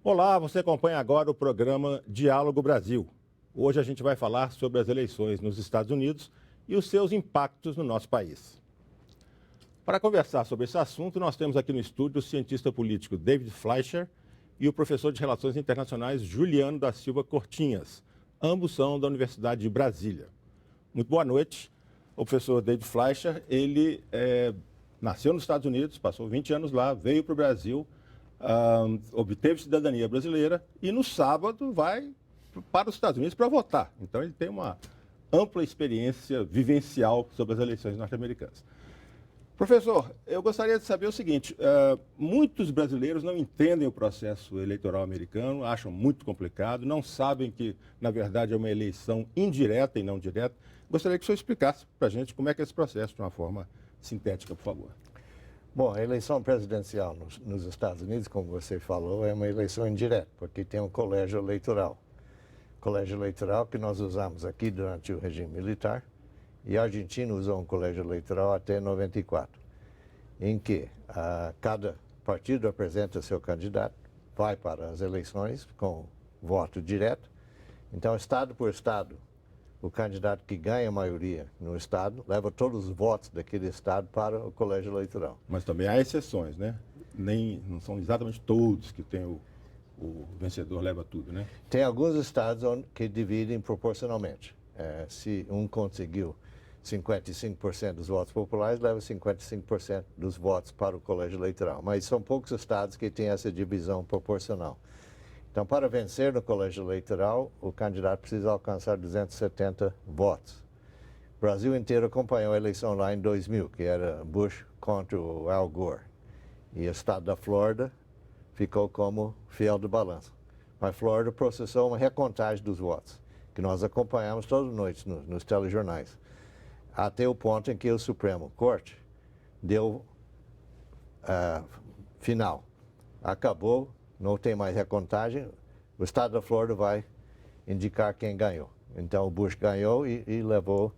Olá, você acompanha agora o programa Diálogo Brasil. Hoje a gente vai falar sobre as eleições nos Estados Unidos e os seus impactos no nosso país. Para conversar sobre esse assunto, nós temos aqui no estúdio o cientista político David Fleischer e o professor de Relações Internacionais Juliano da Silva Cortinhas. Ambos são da Universidade de Brasília. Muito boa noite. O professor David Fleischer, ele nasceu nos Estados Unidos, passou 20 anos lá, veio para o Brasil, obteve cidadania brasileira e no sábado vai para os Estados Unidos para votar. Então ele tem uma ampla experiência vivencial sobre as eleições norte-americanas. Professor, eu gostaria de saber o seguinte, muitos brasileiros não entendem o processo eleitoral americano, acham muito complicado, não sabem que, na verdade, é uma eleição indireta e não direta. Gostaria que o senhor explicasse para a gente como é que é esse processo, de uma forma sintética, por favor. Bom, a eleição presidencial nos Estados Unidos, como você falou, é uma eleição indireta, porque tem um colégio eleitoral. Colégio eleitoral que nós usamos aqui durante o regime militar, e a Argentina usou um colégio eleitoral até 94, em que cada partido apresenta seu candidato, vai para as eleições com voto direto. Então, estado por estado, o candidato que ganha a maioria no estado leva todos os votos daquele estado para o colégio eleitoral. Mas também há exceções, né? Não são exatamente todos que tem o vencedor leva tudo, né? Tem alguns estados que dividem proporcionalmente. Se um conseguiu 55% dos votos populares, leva 55% dos votos para o colégio eleitoral. Mas são poucos estados que têm essa divisão proporcional. Então, para vencer no colégio eleitoral, o candidato precisa alcançar 270 votos. O Brasil inteiro acompanhou a eleição lá em 2000, que era Bush contra o Al Gore. E o estado da Flórida ficou como fiel de balança. Mas a Flórida processou uma recontagem dos votos, que nós acompanhamos todas as noites nos telejornais, até o ponto em que o Supremo Corte deu final. Acabou. Não tem mais recontagem, o estado da Flórida vai indicar quem ganhou. Então, o Bush ganhou e levou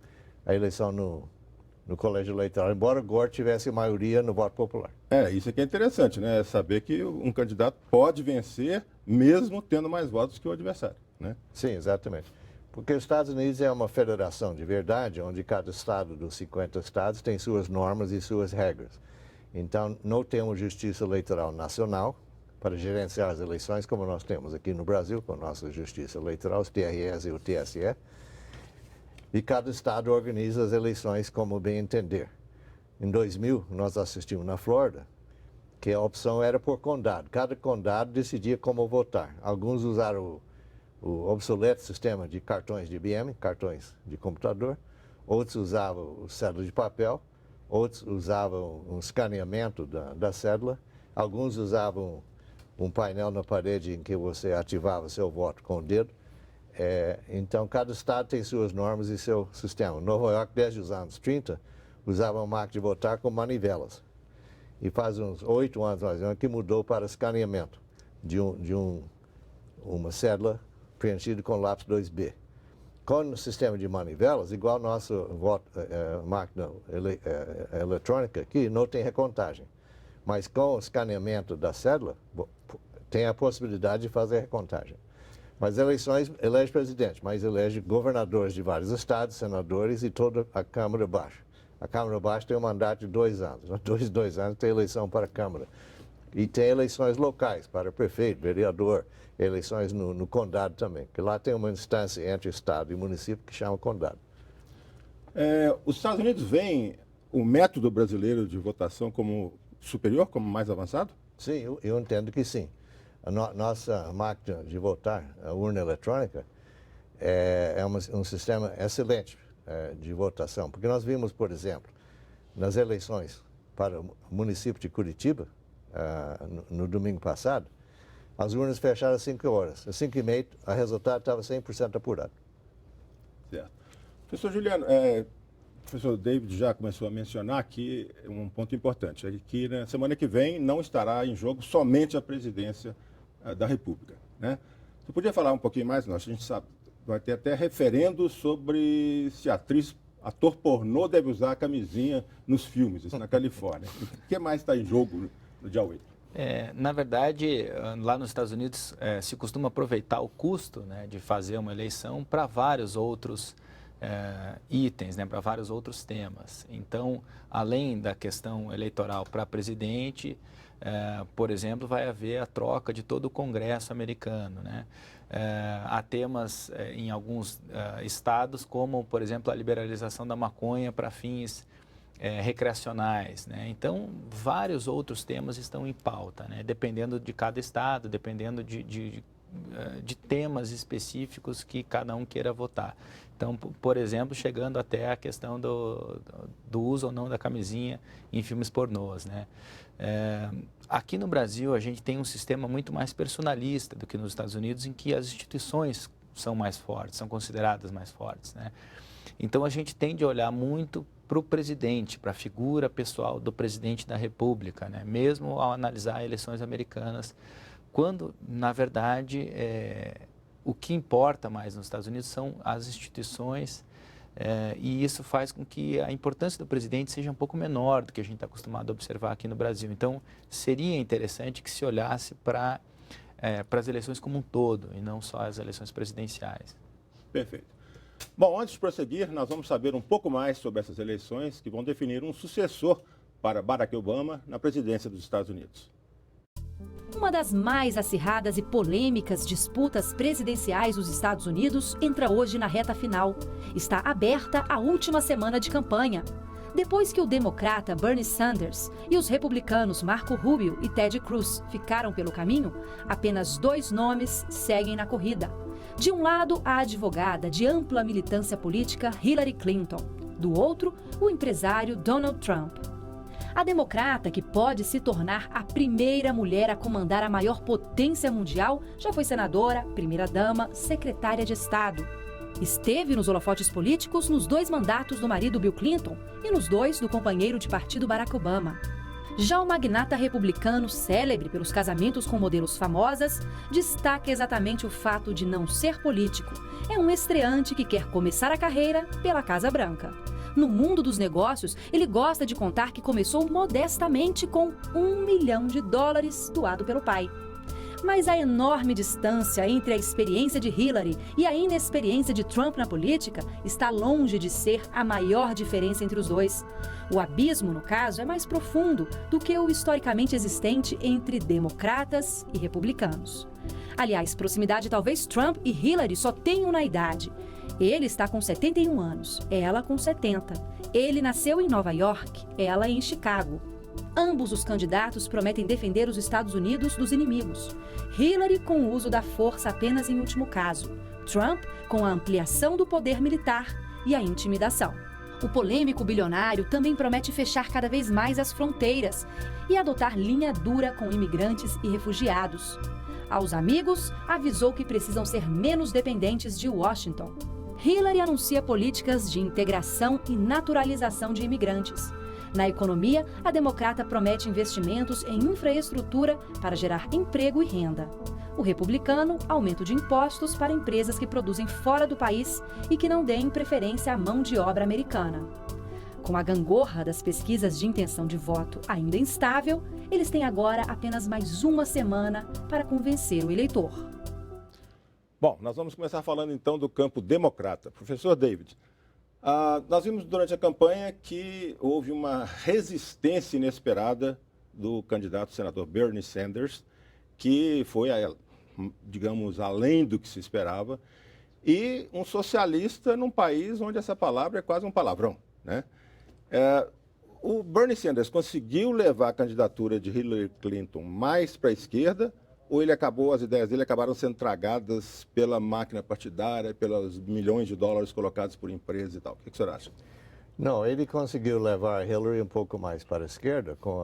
a eleição no colégio eleitoral, embora o Gore tivesse maioria no voto popular. Isso aqui é interessante, né? Saber que um candidato pode vencer mesmo tendo mais votos que o adversário, né? Sim, exatamente. Porque os Estados Unidos é uma federação de verdade, onde cada estado dos 50 estados tem suas normas e suas regras. Então, não temos justiça eleitoral nacional para gerenciar as eleições, como nós temos aqui no Brasil, com a nossa Justiça Eleitoral, os TREs e o TSE. E cada estado organiza as eleições como bem entender. Em 2000, nós assistimos na Flórida, que a opção era por condado. Cada condado decidia como votar. Alguns usaram o obsoleto sistema de cartões de IBM, cartões de computador. Outros usavam o cédula de papel. Outros usavam um escaneamento da cédula. Alguns usavam um painel na parede em que você ativava seu voto com o dedo. Então, cada estado tem suas normas e seu sistema. Nova York, desde os anos 30, usava uma máquina de votar com manivelas. E faz uns 8 anos, mais ou menos, que mudou para escaneamento de uma cédula preenchida com lápis 2B. Com o sistema de manivelas, igual nosso máquina eletrônica aqui, não tem recontagem. Mas com o escaneamento da cédula, tem a possibilidade de fazer a recontagem. Mas eleições elege presidente, mas elege governadores de vários estados, senadores e toda a Câmara Baixa. A Câmara Baixa tem um mandato de 2 anos. Dois anos tem eleição para a Câmara. E tem eleições locais para prefeito, vereador, eleições no condado também. Porque lá tem uma instância entre estado e município que chama condado. Os Estados Unidos veem o método brasileiro de votação como superior, como mais avançado? Sim, eu entendo que sim. Nossa máquina de votar, a urna eletrônica, é um sistema excelente de votação. Porque nós vimos, por exemplo, nas eleições para o município de Curitiba, no domingo passado, as urnas fecharam às 5 horas. Às 5h30, o resultado estava 100% apurado. Certo. Professor Juliano, o professor David já começou a mencionar aqui um ponto importante, é que na semana que vem não estará em jogo somente a presidência da República, né? Você podia falar um pouquinho mais? A gente sabe, vai ter até referendo sobre se ator pornô deve usar a camisinha nos filmes, isso na Califórnia. O que mais está em jogo no dia 8? Na verdade, lá nos Estados Unidos se costuma aproveitar o custo, né, de fazer uma eleição para vários outros itens, né, para vários outros temas. Então, além da questão eleitoral para presidente, por exemplo, vai haver a troca de todo o Congresso americano, né? Há temas em alguns estados, como, por exemplo, a liberalização da maconha para fins recreacionais, né? Então, vários outros temas estão em pauta, né? Dependendo de cada estado, dependendo de temas específicos que cada um queira votar. Então, por exemplo, chegando até a questão do uso ou não da camisinha em filmes pornôs, né? Aqui no Brasil, a gente tem um sistema muito mais personalista do que nos Estados Unidos, em que as instituições são mais fortes, são consideradas mais fortes, né? Então, a gente tende a olhar muito para o presidente, para a figura pessoal do presidente da República, né? Mesmo ao analisar eleições americanas, quando, na verdade, o que importa mais nos Estados Unidos são as instituições, e isso faz com que a importância do presidente seja um pouco menor do que a gente está acostumado a observar aqui no Brasil. Então, seria interessante que se olhasse para as eleições como um todo, e não só as eleições presidenciais. Perfeito. Bom, antes de prosseguir, nós vamos saber um pouco mais sobre essas eleições que vão definir um sucessor para Barack Obama na presidência dos Estados Unidos. Uma das mais acirradas e polêmicas disputas presidenciais dos Estados Unidos entra hoje na reta final. Está aberta a última semana de campanha. Depois que o democrata Bernie Sanders e os republicanos Marco Rubio e Ted Cruz ficaram pelo caminho, apenas 2 nomes seguem na corrida. De um lado, a advogada de ampla militância política Hillary Clinton. Do outro, o empresário Donald Trump. A democrata, que pode se tornar a primeira mulher a comandar a maior potência mundial, já foi senadora, primeira-dama, secretária de Estado. Esteve nos holofotes políticos nos 2 mandatos do marido Bill Clinton e nos 2 do companheiro de partido Barack Obama. Já o magnata republicano, célebre pelos casamentos com modelos famosas, destaca exatamente o fato de não ser político. É um estreante que quer começar a carreira pela Casa Branca. No mundo dos negócios, ele gosta de contar que começou modestamente com $1 milhão doado pelo pai. Mas a enorme distância entre a experiência de Hillary e a inexperiência de Trump na política está longe de ser a maior diferença entre os dois. O abismo, no caso, é mais profundo do que o historicamente existente entre democratas e republicanos. Aliás, proximidade talvez Trump e Hillary só tenham na idade. Ele está com 71 anos, ela com 70. Ele nasceu em Nova York, ela em Chicago. Ambos os candidatos prometem defender os Estados Unidos dos inimigos. Hillary com o uso da força apenas em último caso. Trump com a ampliação do poder militar e a intimidação. O polêmico bilionário também promete fechar cada vez mais as fronteiras e adotar linha dura com imigrantes e refugiados. Aos amigos, avisou que precisam ser menos dependentes de Washington. Hillary anuncia políticas de integração e naturalização de imigrantes. Na economia, a democrata promete investimentos em infraestrutura para gerar emprego e renda. O republicano, aumento de impostos para empresas que produzem fora do país e que não deem preferência à mão de obra americana. Com a gangorra das pesquisas de intenção de voto ainda instável, eles têm agora apenas mais uma semana para convencer o eleitor. Bom, nós vamos começar falando então do campo democrata. Professor David, nós vimos durante a campanha que houve uma resistência inesperada do candidato senador Bernie Sanders, que foi, digamos, além do que se esperava, e um socialista num país onde essa palavra é quase um palavrão, né? O Bernie Sanders conseguiu levar a candidatura de Hillary Clinton mais para a esquerda, ou as ideias dele acabaram sendo tragadas pela máquina partidária, pelos milhões de dólares colocados por empresas e tal? O que o senhor acha? Não, ele conseguiu levar a Hillary um pouco mais para a esquerda com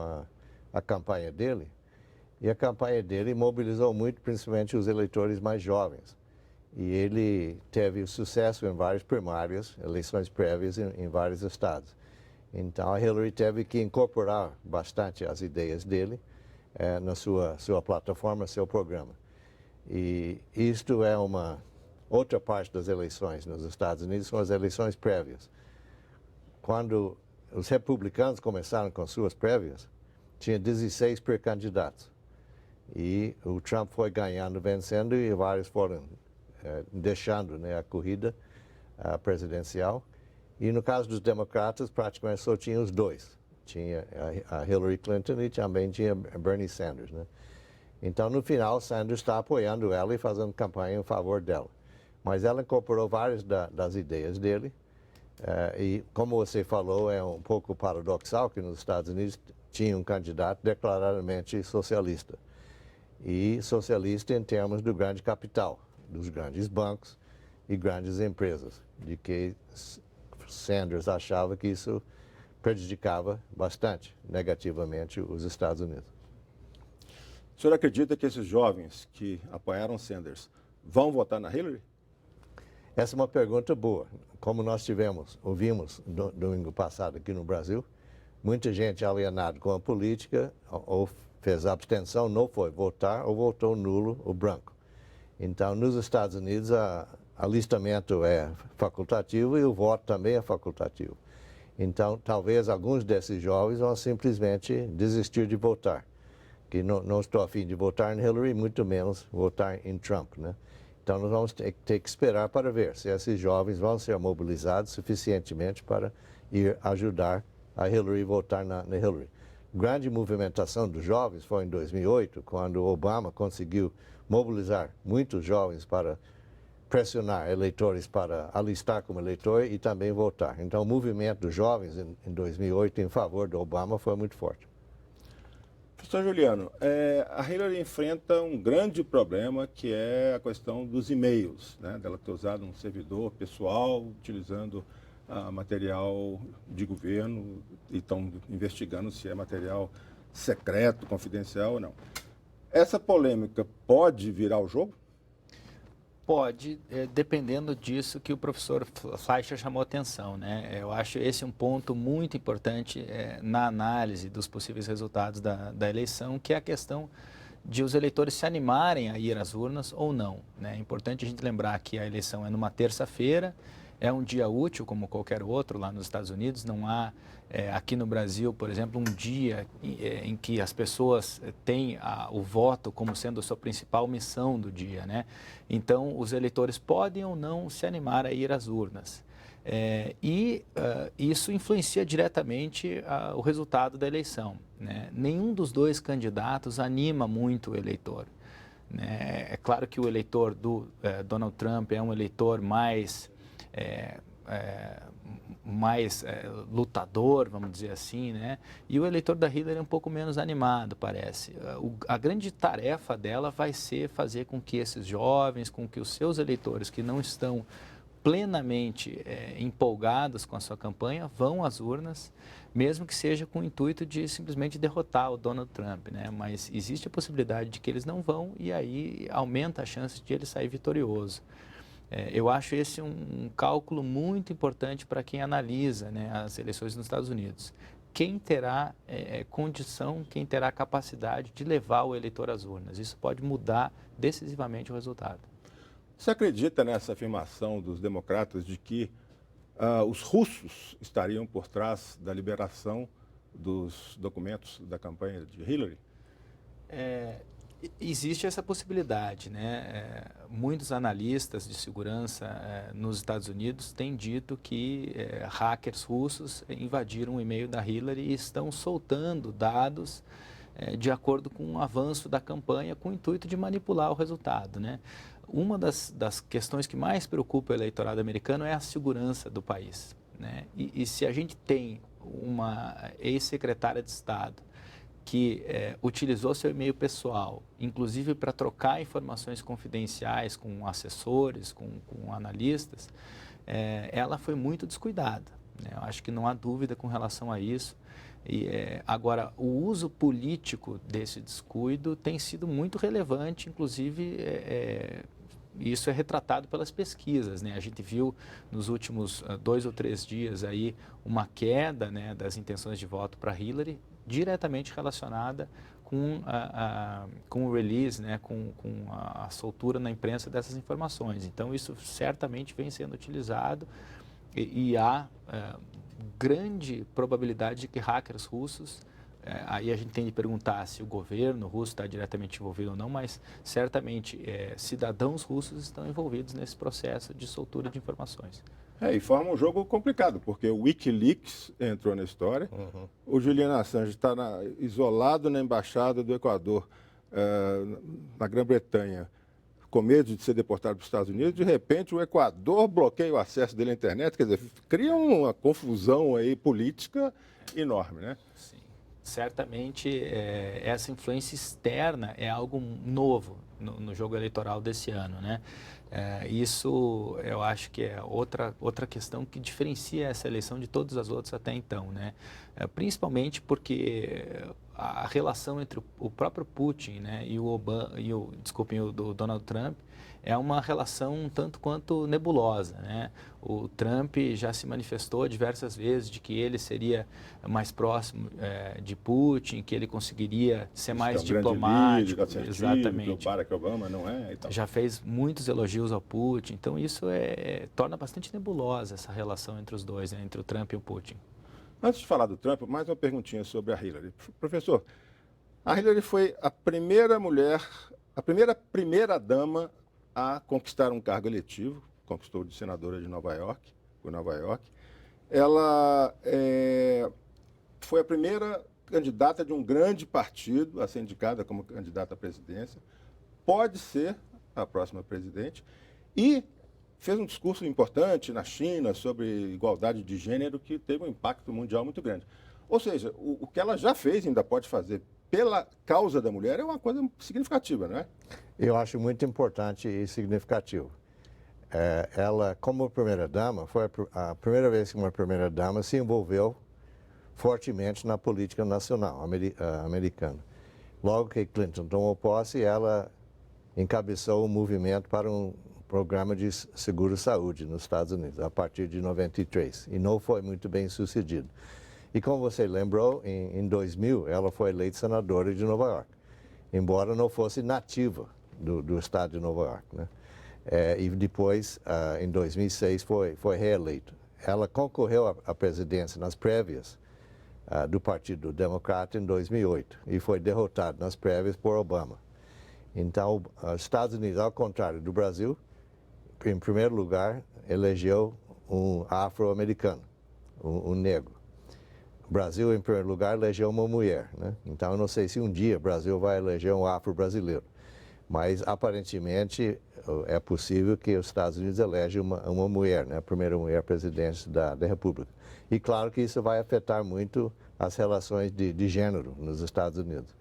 a campanha dele. E a campanha dele mobilizou muito, principalmente os eleitores mais jovens. E ele teve sucesso em várias primárias, eleições prévias em vários estados. Então a Hillary teve que incorporar bastante as ideias dele na sua plataforma, seu programa. E isto é uma outra parte das eleições nos Estados Unidos, são as eleições prévias. Quando os republicanos começaram com suas prévias, tinha 16 pré-candidatos. E o Trump foi ganhando, vencendo, e vários foram deixando, né, a corrida presidencial. E no caso dos democratas, praticamente só tinha os dois. Tinha a Hillary Clinton e também tinha Bernie Sanders, né? Então, no final, Sanders está apoiando ela e fazendo campanha em favor dela. Mas ela incorporou várias das ideias dele. E, como você falou, é um pouco paradoxal que nos Estados Unidos tinha um candidato declaradamente socialista. E socialista em termos do grande capital, dos grandes bancos e grandes empresas, de que Sanders achava que isso prejudicava bastante negativamente os Estados Unidos. O senhor acredita que esses jovens que apoiaram Sanders vão votar na Hillary? Essa é uma pergunta boa. Como nós ouvimos domingo passado aqui no Brasil, muita gente alienada com a política ou fez abstenção, não foi votar, ou votou nulo ou branco. Então, nos Estados Unidos, o alistamento é facultativo e o voto também é facultativo. Então, talvez alguns desses jovens vão simplesmente desistir de votar. Que não estou a fim de votar em Hillary, muito menos votar em Trump, né? Então, nós vamos ter que esperar para ver se esses jovens vão ser mobilizados suficientemente para ir ajudar a Hillary a votar na Hillary. Grande movimentação dos jovens foi em 2008, quando Obama conseguiu mobilizar muitos jovens para pressionar eleitores para alistar como eleitor e também votar. Então, o movimento dos jovens em 2008 em favor do Obama foi muito forte. Professor Juliano, a Hillary enfrenta um grande problema, que é a questão dos e-mails, né? Dela ter usado um servidor pessoal, utilizando material de governo, e estão investigando se é material secreto, confidencial ou não. Essa polêmica pode virar o jogo? Pode, dependendo disso que o professor Fleischer chamou atenção, né? Eu acho esse um ponto muito importante na análise dos possíveis resultados da eleição, que é a questão de os eleitores se animarem a ir às urnas ou não, né? É importante a gente lembrar que a eleição é numa terça-feira, é um dia útil como qualquer outro lá nos Estados Unidos, não há aqui no Brasil, por exemplo, um dia em que as pessoas têm o voto como sendo a sua principal missão do dia, né? Então, os eleitores podem ou não se animar a ir às urnas. Isso influencia diretamente o resultado da eleição, né? Nenhum dos dois candidatos anima muito o eleitor, né? É claro que o eleitor do Donald Trump é um eleitor mais lutador, vamos dizer assim, né? E o eleitor da Hillary é um pouco menos animado, parece. A grande tarefa dela vai ser fazer com que esses jovens, com que os seus eleitores que não estão plenamente empolgados com a sua campanha, vão às urnas, mesmo que seja com o intuito de simplesmente derrotar o Donald Trump, né? Mas existe a possibilidade de que eles não vão e aí aumenta a chance de ele sair vitorioso. Eu acho esse um cálculo muito importante para quem analisa, né, as eleições nos Estados Unidos. Quem terá condição, quem terá capacidade de levar o eleitor às urnas. Isso pode mudar decisivamente o resultado. Você acredita nessa afirmação dos democratas de que os russos estariam por trás da liberação dos documentos da campanha de Hillary? Existe essa possibilidade, né? Muitos analistas de segurança nos Estados Unidos têm dito que hackers russos invadiram o e-mail da Hillary e estão soltando dados de acordo com o avanço da campanha, com o intuito de manipular o resultado, né? Uma das questões que mais preocupa o eleitorado americano é a segurança do país, né? E se a gente tem uma ex-secretária de Estado que utilizou seu e-mail pessoal, inclusive para trocar informações confidenciais com assessores, com analistas, ela foi muito descuidada, né? Eu acho que não há dúvida com relação a isso. Agora, o uso político desse descuido tem sido muito relevante, inclusive isso é retratado pelas pesquisas, né? A gente viu nos últimos 2 ou 3 dias aí uma queda, né, das intenções de voto para Hillary, diretamente relacionada com o release, né, com a soltura na imprensa dessas informações. Então, isso certamente vem sendo utilizado e há grande probabilidade de que hackers russos aí a gente tem de perguntar se o governo russo está diretamente envolvido ou não, mas certamente cidadãos russos estão envolvidos nesse processo de soltura de informações. E forma um jogo complicado, porque o Wikileaks entrou na história, o Julian Assange está isolado na embaixada do Equador, na Grã-Bretanha, com medo de ser deportado para os Estados Unidos, de repente o Equador bloqueia o acesso dele à internet, quer dizer, cria uma confusão aí política enorme, né? Sim. Certamente essa influência externa é algo novo no jogo eleitoral desse ano, né? Isso eu acho que é outra questão que diferencia essa eleição de todas as outras até então, né? Principalmente porque a relação entre o próprio Putin, né, e o Donald Trump é uma relação um tanto quanto nebulosa, né? O Trump já se manifestou diversas vezes de que ele seria mais próximo de Putin, que ele conseguiria ser mais diplomático, exatamente. O Barack Obama não é. Então. Já fez muitos elogios ao Putin, então isso torna bastante nebulosa essa relação entre os dois, né, entre o Trump e o Putin. Antes de falar do Trump, mais uma perguntinha sobre a Hillary. Professor, a Hillary foi a primeira mulher, a primeira dama a conquistar um cargo eletivo, conquistou de senadora de Nova York, por Nova York. Ela foi a primeira candidata de um grande partido a ser indicada como candidata à presidência, pode ser a próxima presidente, e fez um discurso importante na China sobre igualdade de gênero que teve um impacto mundial muito grande. Ou seja, o que ela já fez e ainda pode fazer pela causa da mulher é uma coisa significativa, não é? Eu acho muito importante e significativo. Ela, como primeira-dama, foi a primeira vez que uma primeira-dama se envolveu fortemente na política nacional americana. Logo que Clinton tomou posse, ela encabeçou um movimento para um programa de seguro-saúde nos Estados Unidos, a partir de 93, e não foi muito bem sucedido. E como você lembrou, em 2000, ela foi eleita senadora de Nova York, embora não fosse nativa do estado de Nova York, né? E depois, em 2006, foi reeleita. Ela concorreu à presidência nas prévias do Partido Democrata em 2008 e foi derrotada nas prévias por Obama. Então, os Estados Unidos, ao contrário do Brasil, em primeiro lugar, elegeu um afro-americano, um negro. O Brasil, em primeiro lugar, elegeu uma mulher, né? Então, eu não sei se um dia o Brasil vai eleger um afro-brasileiro, mas aparentemente é possível que os Estados Unidos elejem uma mulher, né? A primeira mulher presidente da República. E claro que isso vai afetar muito as relações de gênero nos Estados Unidos.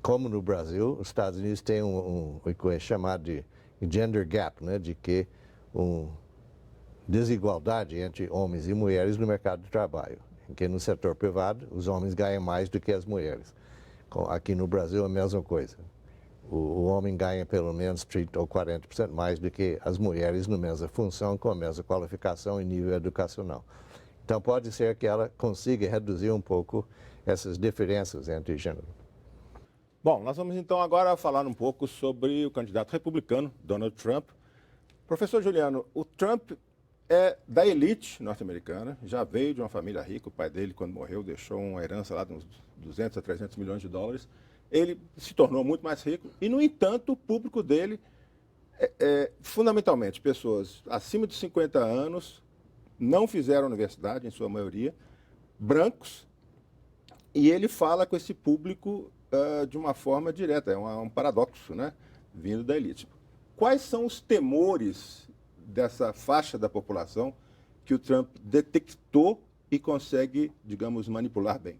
Como no Brasil, os Estados Unidos têm o que é chamado de gender gap, né? De que desigualdade entre homens e mulheres no mercado de trabalho, em que no setor privado os homens ganham mais do que as mulheres. Aqui no Brasil a mesma coisa. O homem ganha pelo menos 30% ou 40% mais do que as mulheres na mesma função, com a mesma qualificação e nível educacional. Então pode ser que ela consiga reduzir um pouco essas diferenças entre gênero. Bom, nós vamos então agora falar um pouco sobre o candidato republicano, Donald Trump. Professor Juliano, o Trump é da elite norte-americana, já veio de uma família rica, o pai dele, quando morreu, deixou uma herança lá de uns 200 a 300 milhões de dólares. Ele se tornou muito mais rico e, no entanto, o público dele fundamentalmente, pessoas acima de 50 anos, não fizeram universidade, em sua maioria, brancos, e ele fala com esse público de uma forma direta, é um paradoxo, né, vindo da elite. Quais são os temores dessa faixa da população que o Trump detectou e consegue, digamos, manipular bem?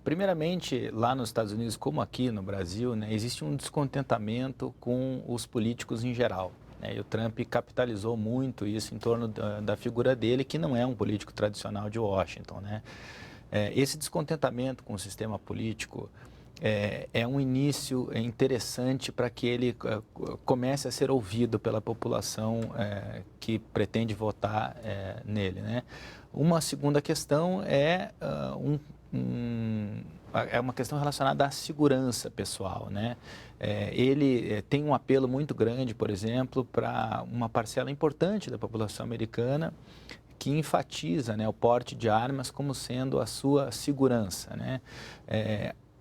Primeiramente, lá nos Estados Unidos, como aqui no Brasil, né, existe um descontentamento com os políticos em geral, né, e o Trump capitalizou muito isso em torno da figura dele, que não é um político tradicional de Washington, né? Esse descontentamento com o sistema político é um início interessante para que ele comece a ser ouvido pela população que pretende votar nele, né? Uma segunda questão é uma questão relacionada à segurança pessoal, né? Ele tem um apelo muito grande, por exemplo, para uma parcela importante da população americana que enfatiza, né, o porte de armas como sendo a sua segurança, né?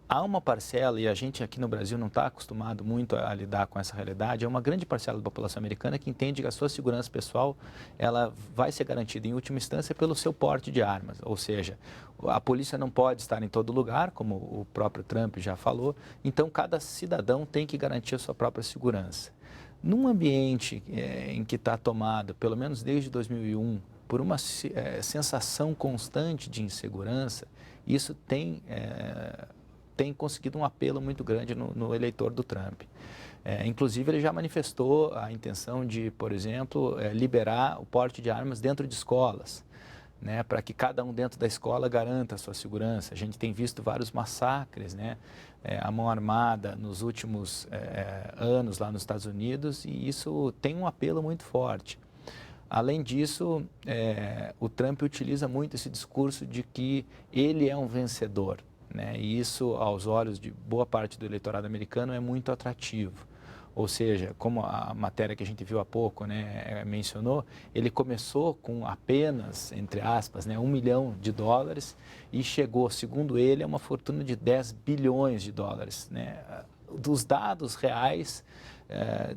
Há uma parcela, e a gente aqui no Brasil não está acostumado muito a lidar com essa realidade, é uma grande parcela da população americana que entende que a sua segurança pessoal ela vai ser garantida em última instância pelo seu porte de armas, ou seja, a polícia não pode estar em todo lugar, como o próprio Trump já falou, então cada cidadão tem que garantir a sua própria segurança. Num ambiente em que está tomado, pelo menos desde 2001, por uma sensação constante de insegurança, isso tem conseguido um apelo muito grande no eleitor do Trump. Inclusive, ele já manifestou a intenção de, por exemplo, liberar o porte de armas dentro de escolas, né, para que cada um dentro da escola garanta a sua segurança. A gente tem visto vários massacres, né, à mão armada nos últimos anos lá nos Estados Unidos, e isso tem um apelo muito forte. Além disso, o Trump utiliza muito esse discurso de que ele é um vencedor, né? E isso, aos olhos de boa parte do eleitorado americano, é muito atrativo. Ou seja, como a matéria que a gente viu há pouco, né, mencionou, ele começou com apenas, entre aspas, né, $1 milhão e chegou, segundo ele, a uma fortuna de $10 bilhões, né? Dos dados reais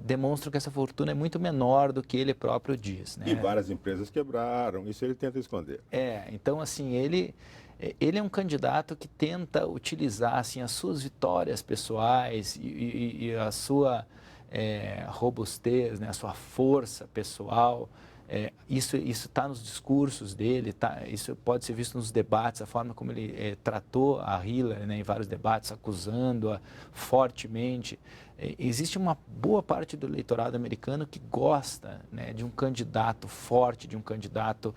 demonstram que essa fortuna é muito menor do que ele próprio diz, né? E várias empresas quebraram, isso ele tenta esconder. Então, assim, ele é um candidato que tenta utilizar assim, as suas vitórias pessoais e a sua robustez, né, a sua força pessoal. Isso está nos discursos dele, isso pode ser visto nos debates, a forma como ele tratou a Hillary, né, em vários debates, acusando-a fortemente. Existe uma boa parte do eleitorado americano que gosta, né, de um candidato forte, de um candidato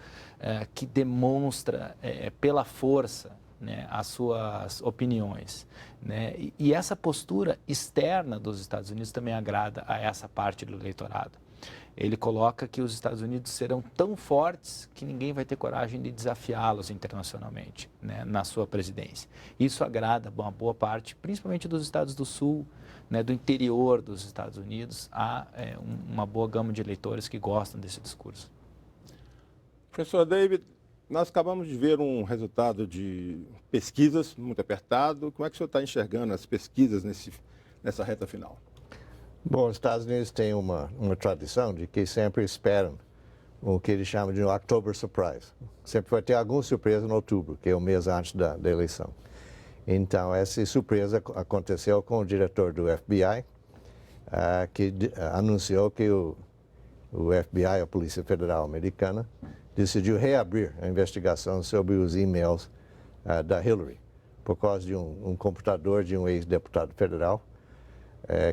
que demonstra pela força, né, as suas opiniões, né? E essa postura externa dos Estados Unidos também agrada a essa parte do eleitorado. Ele coloca que os Estados Unidos serão tão fortes que ninguém vai ter coragem de desafiá-los internacionalmente, né, na sua presidência. Isso agrada uma boa parte, principalmente dos estados do Sul, né, do interior dos Estados Unidos. Há uma boa gama de eleitores que gostam desse discurso. Professor David, nós acabamos de ver um resultado de pesquisas muito apertado. Como é que o senhor está enxergando as pesquisas nessa reta final? Bom, os Estados Unidos têm uma tradição de que sempre esperam o que eles chamam de um October Surprise. Sempre vai ter alguma surpresa no outubro, que é o mês antes da eleição. Então, essa surpresa aconteceu com o diretor do FBI, que anunciou que o FBI, a Polícia Federal Americana, decidiu reabrir a investigação sobre os e-mails da Hillary, por causa de um computador de um ex-deputado federal,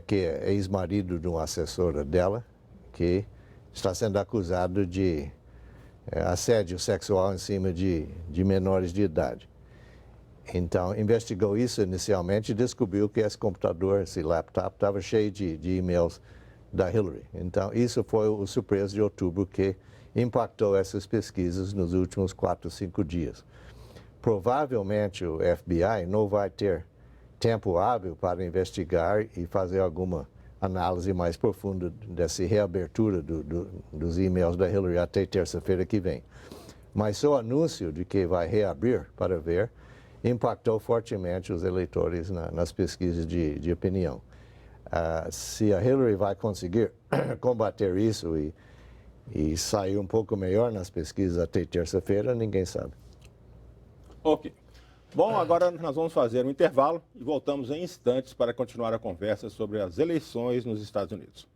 que é ex-marido de uma assessora dela, que está sendo acusado de assédio sexual em cima de menores de idade. Então, investigou isso inicialmente e descobriu que esse computador, esse laptop, estava cheio de e-mails da Hillary. Então, isso foi o surpresa de outubro que impactou essas pesquisas nos últimos 4 ou 5 dias. Provavelmente o FBI não vai ter tempo hábil para investigar e fazer alguma análise mais profunda dessa reabertura dos e-mails da Hillary até terça-feira que vem. Mas só o anúncio de que vai reabrir para ver impactou fortemente os eleitores nas pesquisas de opinião. Se a Hillary vai conseguir combater isso e sair um pouco melhor nas pesquisas até terça-feira, ninguém sabe. Ok. Bom, agora nós vamos fazer um intervalo e voltamos em instantes para continuar a conversa sobre as eleições nos Estados Unidos.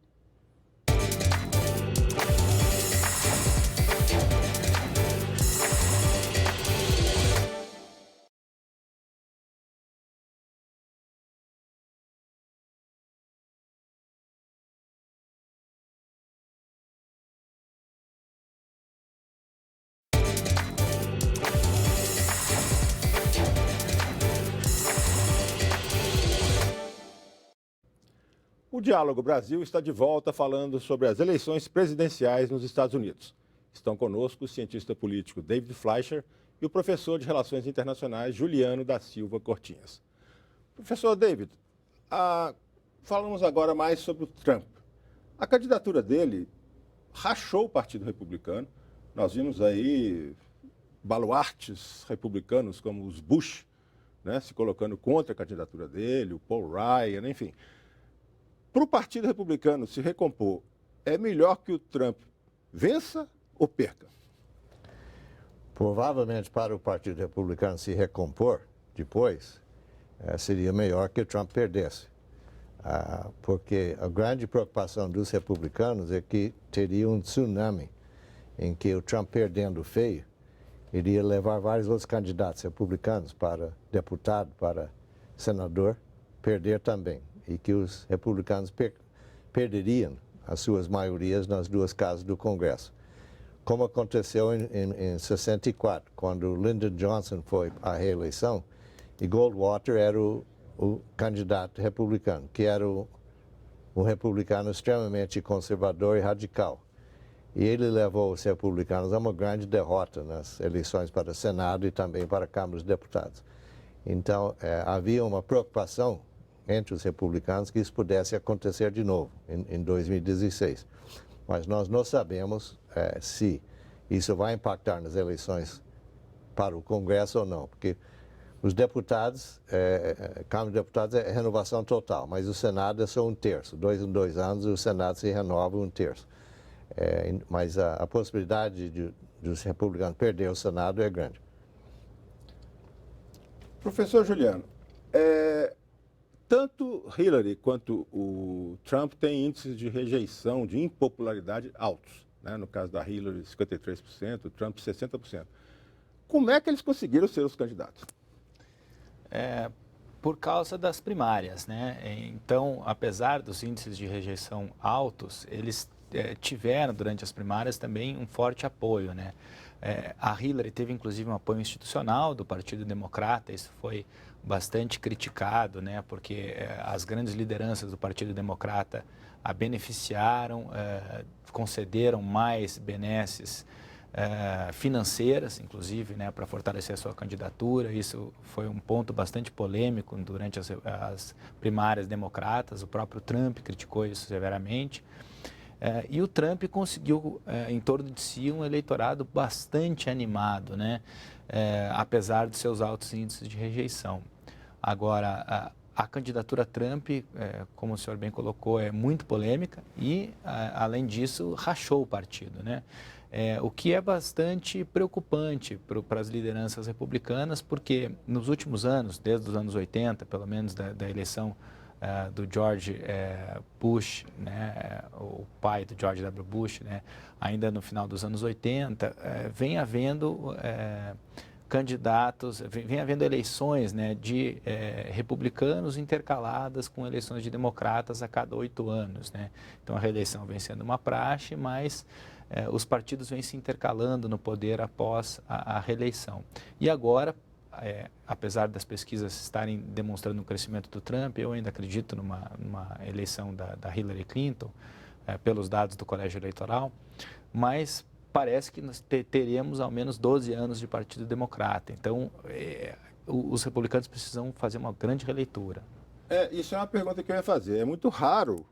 O Diálogo Brasil está de volta falando sobre as eleições presidenciais nos Estados Unidos. Estão conosco o cientista político David Fleischer e o professor de Relações Internacionais Juliano da Silva Cortinhas. Professor David, falamos agora mais sobre o Trump. A candidatura dele rachou o Partido Republicano. Nós vimos aí baluartes republicanos como os Bush, né, se colocando contra a candidatura dele, o Paul Ryan, enfim. Para o Partido Republicano se recompor, é melhor que o Trump vença ou perca? Provavelmente para o Partido Republicano se recompor depois, seria melhor que o Trump perdesse. Porque a grande preocupação dos republicanos é que teria um tsunami em que o Trump perdendo feio iria levar vários outros candidatos republicanos para deputado, para senador, perder também. E que os republicanos perderiam as suas maiorias nas duas casas do Congresso. Como aconteceu em 64, quando Lyndon Johnson foi à reeleição, e Goldwater era o candidato republicano, que era um republicano extremamente conservador e radical. E ele levou os republicanos a uma grande derrota nas eleições para o Senado e também para a Câmara dos Deputados. Então, havia uma preocupação entre os republicanos que isso pudesse acontecer de novo em 2016. Mas nós não sabemos se isso vai impactar nas eleições para o Congresso ou não, porque os deputados, Câmara de Deputados é renovação total, mas o Senado é só um terço. 2 em 2 anos o Senado se renova um terço. Mas a possibilidade dos republicanos perder o Senado é grande. Professor Juliano, tanto Hillary quanto o Trump têm índices de rejeição, de impopularidade altos. Né? No caso da Hillary, 53%, o Trump, 60%. Como é que eles conseguiram ser os candidatos? Por causa das primárias, né? Então, apesar dos índices de rejeição altos, eles tiveram durante as primárias também um forte apoio, né? A Hillary teve inclusive um apoio institucional do Partido Democrata, isso foi bastante criticado, né? Porque as grandes lideranças do Partido Democrata a beneficiaram, concederam mais benesses financeiras, inclusive, né, para fortalecer a sua candidatura. Isso foi um ponto bastante polêmico durante as primárias democratas. O próprio Trump criticou isso severamente. E o Trump conseguiu, em torno de si, um eleitorado bastante animado, né, apesar de seus altos índices de rejeição. Agora, a candidatura Trump, como o senhor bem colocou, é muito polêmica e, além disso, rachou o partido, né? O que é bastante preocupante para as lideranças republicanas, porque nos últimos anos, desde os anos 80, pelo menos da eleição do George Bush, né, o pai do George W. Bush, né, ainda no final dos anos 80, vem havendo candidatos, vem havendo eleições, né, de republicanos intercaladas com eleições de democratas a cada 8 anos. Né? Então a reeleição vem sendo uma praxe, mas os partidos vêm se intercalando no poder após a reeleição. E agora, apesar das pesquisas estarem demonstrando um crescimento do Trump, eu ainda acredito numa eleição da Hillary Clinton, pelos dados do colégio eleitoral, mas parece que nós teremos ao menos 12 anos de Partido Democrata. Então, os republicanos precisam fazer uma grande releitura. Isso é uma pergunta que eu ia fazer. É muito raro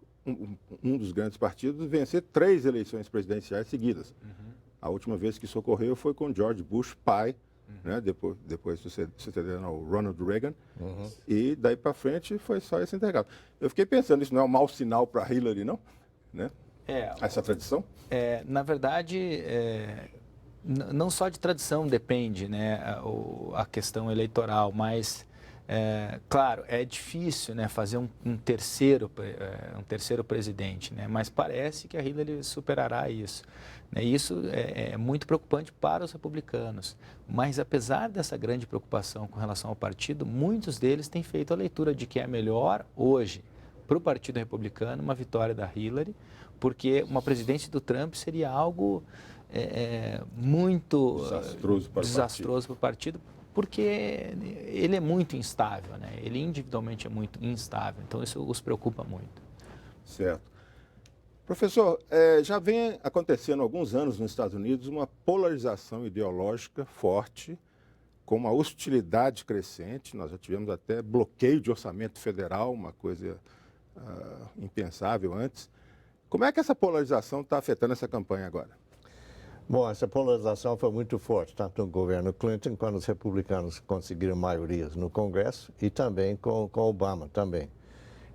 um dos grandes partidos vencer 3 eleições presidenciais seguidas. Uhum. A última vez que isso ocorreu foi com George Bush pai, né, depois sucedendo ao Ronald Reagan, e daí para frente foi só esse intervalo. Eu fiquei pensando, isso não é um mau sinal para Hillary, não? Né? Essa tradição? Na verdade, não só de tradição depende, né, a questão eleitoral, mas, claro, é difícil, né, fazer um terceiro presidente, né, mas parece que a Hillary superará isso. Né, isso é muito preocupante para os republicanos, mas apesar dessa grande preocupação com relação ao partido, muitos deles têm feito a leitura de que é melhor hoje para o Partido Republicano uma vitória da Hillary, porque uma presidência do Trump seria algo muito desastroso para o partido, porque ele é muito instável, né? Ele individualmente é muito instável, então isso os preocupa muito. Certo. Professor, já vem acontecendo há alguns anos nos Estados Unidos uma polarização ideológica forte, com uma hostilidade crescente. Nós já tivemos até bloqueio de orçamento federal, uma coisa impensável antes. Como é que essa polarização está afetando essa campanha agora? Bom, essa polarização foi muito forte, tanto no governo Clinton, quando os republicanos conseguiram maiorias no Congresso, e também com Obama também.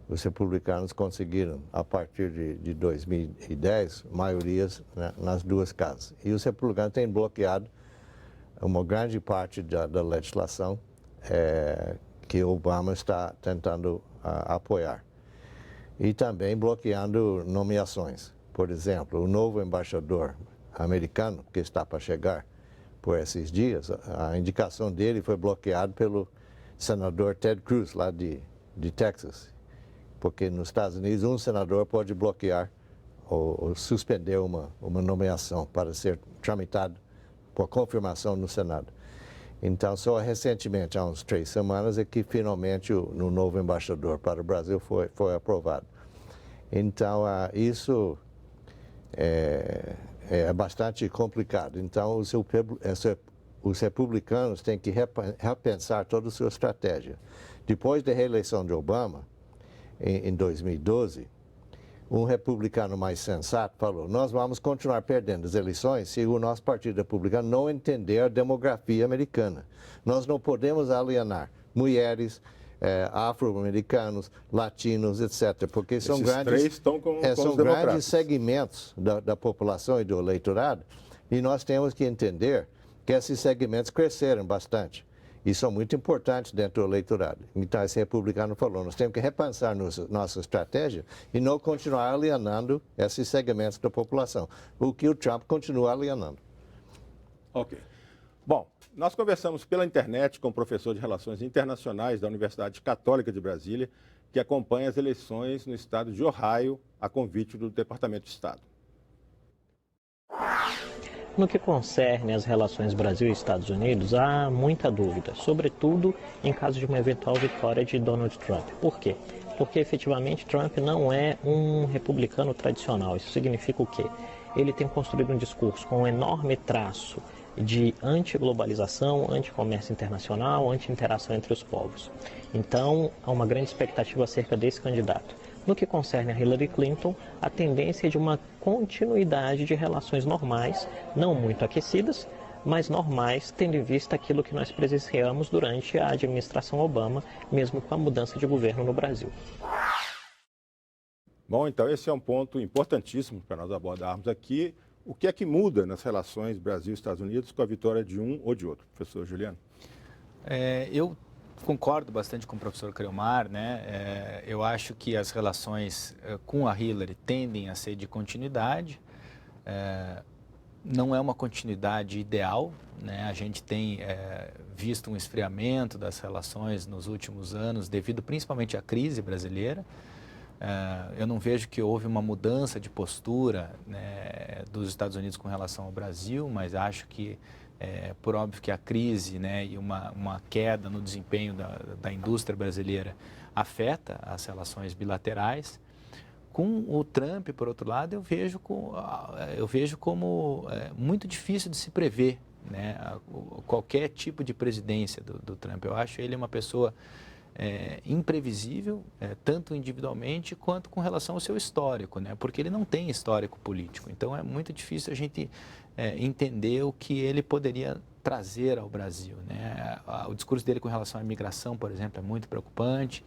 Os republicanos conseguiram, a partir de 2010, maiorias, né, nas duas casas. E os republicanos têm bloqueado uma grande parte da legislação que Obama está tentando apoiar. E também bloqueando nomeações. Por exemplo, o novo embaixador americano, que está para chegar por esses dias, a indicação dele foi bloqueada pelo senador Ted Cruz, lá de Texas. Porque nos Estados Unidos, um senador pode bloquear ou suspender uma nomeação para ser tramitado por confirmação no Senado. Então, só recentemente, há uns 3 semanas, é que finalmente o novo embaixador para o Brasil foi aprovado. Então, isso é bastante complicado. Então, os republicanos têm que repensar toda a sua estratégia. Depois da reeleição de Obama, em 2012, um republicano mais sensato falou: nós vamos continuar perdendo as eleições se o nosso partido republicano não entender a demografia americana. Nós não podemos alienar mulheres, afro-americanos, latinos, etc., porque são grandes segmentos da população e do eleitorado, e nós temos que entender que esses segmentos cresceram bastante e são muito importantes dentro do eleitorado. Então, esse republicano falou: nós temos que repensar nossa estratégia e não continuar alienando esses segmentos da população, o que o Trump continua alienando. Ok. Bom, nós conversamos pela internet com o professor de Relações Internacionais da Universidade Católica de Brasília, que acompanha as eleições no estado de Ohio, a convite do Departamento de Estado. No que concerne às relações Brasil e Estados Unidos, há muita dúvida, sobretudo em caso de uma eventual vitória de Donald Trump. Por quê? Porque efetivamente Trump não é um republicano tradicional. Isso significa o quê? Ele tem construído um discurso com um enorme traço de anti-globalização, anti-comércio internacional, anti-interação entre os povos. Então, há uma grande expectativa acerca desse candidato. No que concerne a Hillary Clinton, a tendência é de uma continuidade de relações normais, não muito aquecidas, mas normais, tendo em vista aquilo que nós presenciamos durante a administração Obama, mesmo com a mudança de governo no Brasil. Bom, então esse é um ponto importantíssimo para nós abordarmos aqui. O que é que muda nas relações Brasil e Estados Unidos com a vitória de um ou de outro? Professor Juliano. Eu concordo bastante com o professor Creomar, né? Eu acho que as relações com a Hillary tendem a ser de continuidade. Não é uma continuidade ideal, né? A gente tem visto um esfriamento das relações nos últimos anos, devido principalmente à crise brasileira. Eu não vejo que houve uma mudança de postura, né, dos Estados Unidos com relação ao Brasil, mas acho que, por óbvio que a crise, né, e uma queda no desempenho da indústria brasileira afeta as relações bilaterais. Com o Trump, por outro lado, eu vejo como muito difícil de se prever, né, qualquer tipo de presidência do Trump. Eu acho ele uma pessoa imprevisível, tanto individualmente quanto com relação ao seu histórico, né? Porque ele não tem histórico político. Então é muito difícil a gente entender o que ele poderia trazer ao Brasil, né? O discurso dele com relação à imigração, por exemplo, é muito preocupante,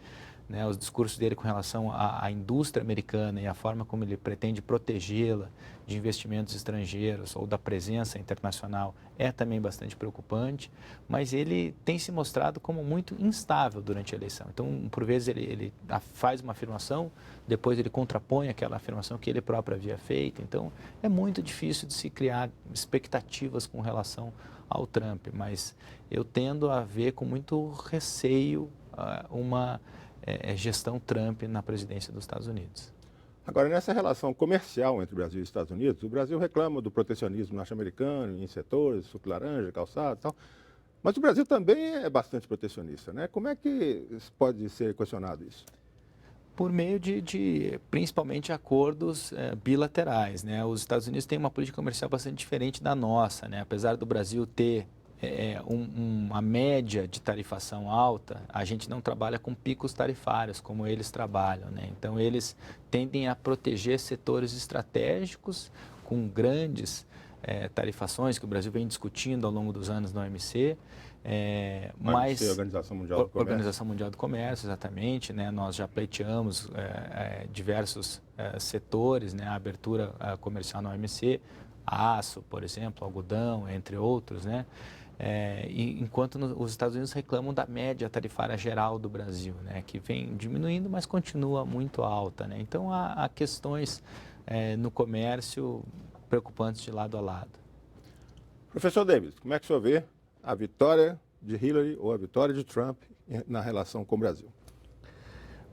né? Os discursos dele com relação à indústria americana e a forma como ele pretende protegê-la de investimentos estrangeiros ou da presença internacional é também bastante preocupante, mas ele tem se mostrado como muito instável durante a eleição. Então, por vezes, ele faz uma afirmação, depois ele contrapõe aquela afirmação que ele próprio havia feito. Então, é muito difícil de se criar expectativas com relação ao Trump, mas eu tendo a ver com muito receio uma gestão Trump na presidência dos Estados Unidos. Agora, nessa relação comercial entre Brasil e Estados Unidos, o Brasil reclama do protecionismo norte-americano em setores, suco laranja, calçado e tal, mas o Brasil também é bastante protecionista, né? Como é que pode ser questionado isso? Por meio de principalmente acordos bilaterais, né? Os Estados Unidos têm uma política comercial bastante diferente da nossa, né? Apesar do Brasil ter uma média de tarifação alta, a gente não trabalha com picos tarifários como eles trabalham, né? Então, eles tendem a proteger setores estratégicos com grandes tarifações que o Brasil vem discutindo ao longo dos anos na OMC. Mas Organização Mundial do Comércio. Organização Mundial do Comércio, exatamente, né? Nós já pleiteamos diversos setores, né? A abertura comercial na OMC, aço, por exemplo, algodão, entre outros, né? Enquanto os Estados Unidos reclamam da média tarifária geral do Brasil, né? Que vem diminuindo, mas continua muito alta, né? Então, há questões no comércio preocupantes de lado a lado. Professor Davis, como é que o senhor vê a vitória de Hillary ou a vitória de Trump na relação com o Brasil?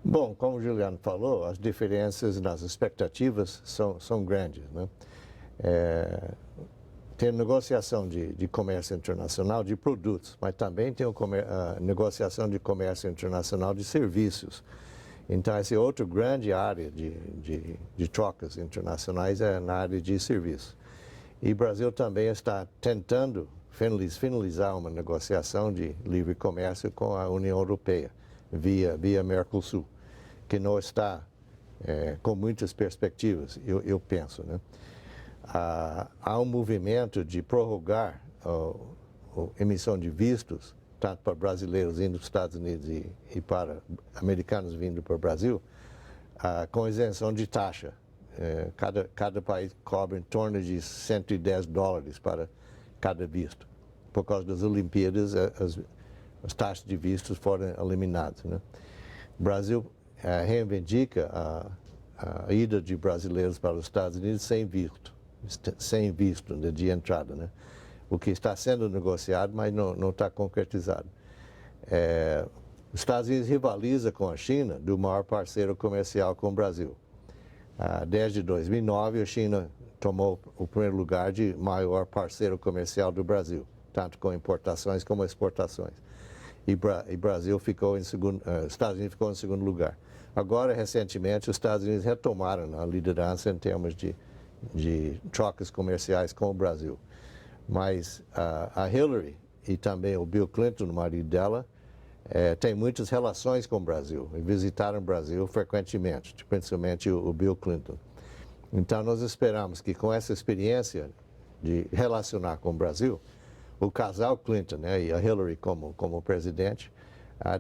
Bom, como o Juliano falou, as diferenças nas expectativas são grandes, né? Tem negociação de comércio internacional de produtos, mas também tem a negociação de comércio internacional de serviços. Então, essa é outra grande área de trocas internacionais é na área de serviços. E o Brasil também está tentando finalizar uma negociação de livre comércio com a União Europeia, via Mercosul, que não está com muitas perspectivas, eu penso, né? Há um movimento de prorrogar a emissão de vistos, tanto para brasileiros indo para os Estados Unidos e para americanos vindo para o Brasil, com isenção de taxa. Cada país cobra em torno de $110 para cada visto. Por causa das Olimpíadas, as taxas de vistos foram eliminadas, né? O Brasil reivindica a ida de brasileiros para os Estados Unidos sem visto de entrada, né? O que está sendo negociado, mas não está concretizado. Os Estados Unidos rivaliza com a China do maior parceiro comercial com o Brasil. Desde 2009, a China tomou o primeiro lugar de maior parceiro comercial do Brasil, tanto com importações como exportações. E Brasil ficou em segundo, Estados Unidos ficou em segundo lugar. Agora, recentemente, os Estados Unidos retomaram a liderança em termos de trocas comerciais com o Brasil. Mas a Hillary e também o Bill Clinton, o marido dela, têm muitas relações com o Brasil e visitaram o Brasil frequentemente, principalmente o Bill Clinton. Então, nós esperamos que com essa experiência de relacionar com o Brasil, o casal Clinton, né, e a Hillary como presidente,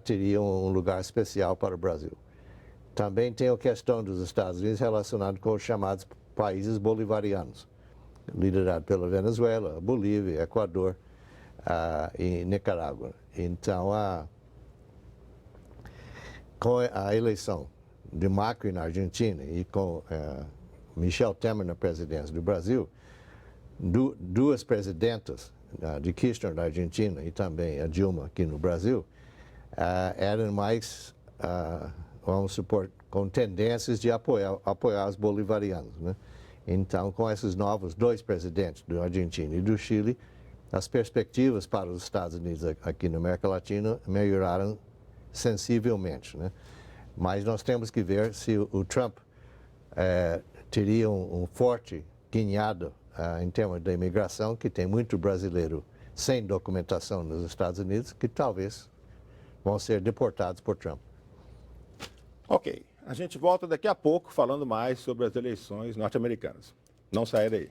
teriam um lugar especial para o Brasil. Também tem a questão dos Estados Unidos relacionada com os chamados países bolivarianos, liderado pela Venezuela, Bolívia, Equador e Nicarágua. Então, com a eleição de Macri na Argentina e com Michel Temer na presidência do Brasil, duas presidentas, de Kirchner na Argentina e também a Dilma aqui no Brasil, eram mais, vamos supor, com tendências de apoiar os bolivarianos, né? Então, com esses novos dois presidentes, do Argentina e do Chile, as perspectivas para os Estados Unidos aqui na América Latina melhoraram sensivelmente, né? Mas nós temos que ver se o Trump teria um forte guinhado em termos da imigração, que tem muito brasileiro sem documentação nos Estados Unidos, que talvez vão ser deportados por Trump. Ok, a gente volta daqui a pouco falando mais sobre as eleições norte-americanas. Não saia daí.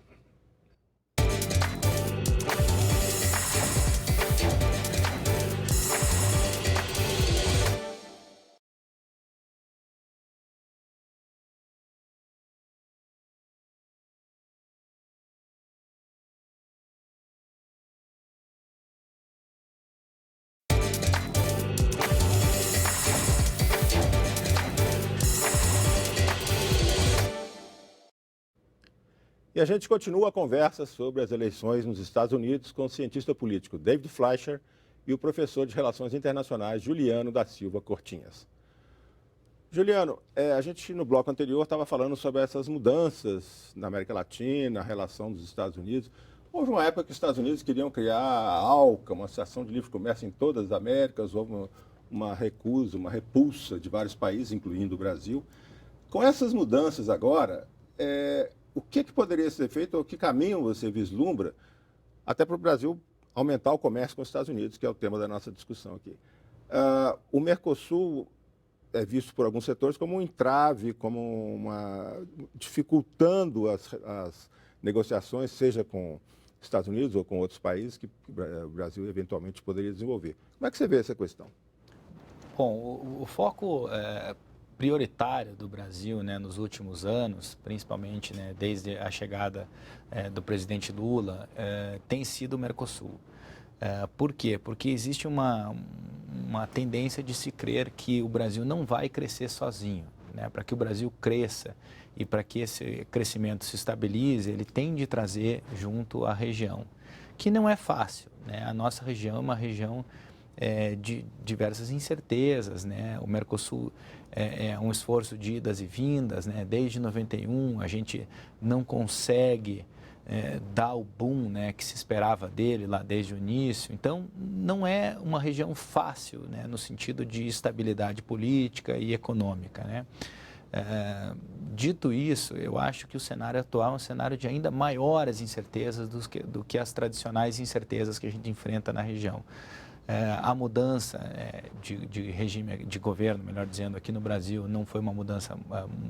E a gente continua a conversa sobre as eleições nos Estados Unidos com o cientista político David Fleischer e o professor de Relações Internacionais Juliano da Silva Cortinhas. Juliano, a gente no bloco anterior estava falando sobre essas mudanças na América Latina, a relação dos Estados Unidos. Houve uma época que os Estados Unidos queriam criar a ALCA, uma associação de livre comércio em todas as Américas, houve uma recusa, uma repulsa de vários países, incluindo o Brasil. Com essas mudanças agora, o que poderia ser feito, ou que caminho você vislumbra, até para o Brasil aumentar o comércio com os Estados Unidos, que é o tema da nossa discussão aqui. O Mercosul é visto por alguns setores como um entrave, como dificultando as negociações, seja com Estados Unidos ou com outros países que o Brasil eventualmente poderia desenvolver. Como é que você vê essa questão? Bom, o foco prioritário do Brasil, né, nos últimos anos, principalmente, né, desde a chegada do presidente Lula, tem sido o Mercosul. Por quê? Porque existe uma tendência de se crer que o Brasil não vai crescer sozinho, né? Para que o Brasil cresça e para que esse crescimento se estabilize, ele tem de trazer junto a região, que não é fácil, né? A nossa região é uma região de diversas incertezas, né? O Mercosul é um esforço de idas e vindas, né? Desde 91 a gente não consegue dar o boom, né, que se esperava dele lá desde o início. Então, não é uma região fácil, né, no sentido de estabilidade política e econômica, né? Dito isso, eu acho que o cenário atual é um cenário de ainda maiores incertezas do que as tradicionais incertezas que a gente enfrenta na região. A mudança de regime de governo, melhor dizendo, aqui no Brasil não foi uma mudança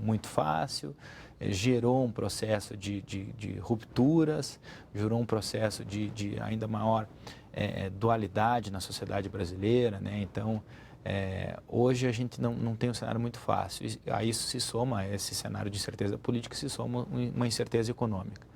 muito fácil, gerou um processo de rupturas, gerou um processo de ainda maior dualidade na sociedade brasileira, né? Então, hoje a gente não tem um cenário muito fácil. A isso se soma, a esse cenário de incerteza política, se soma uma incerteza econômica.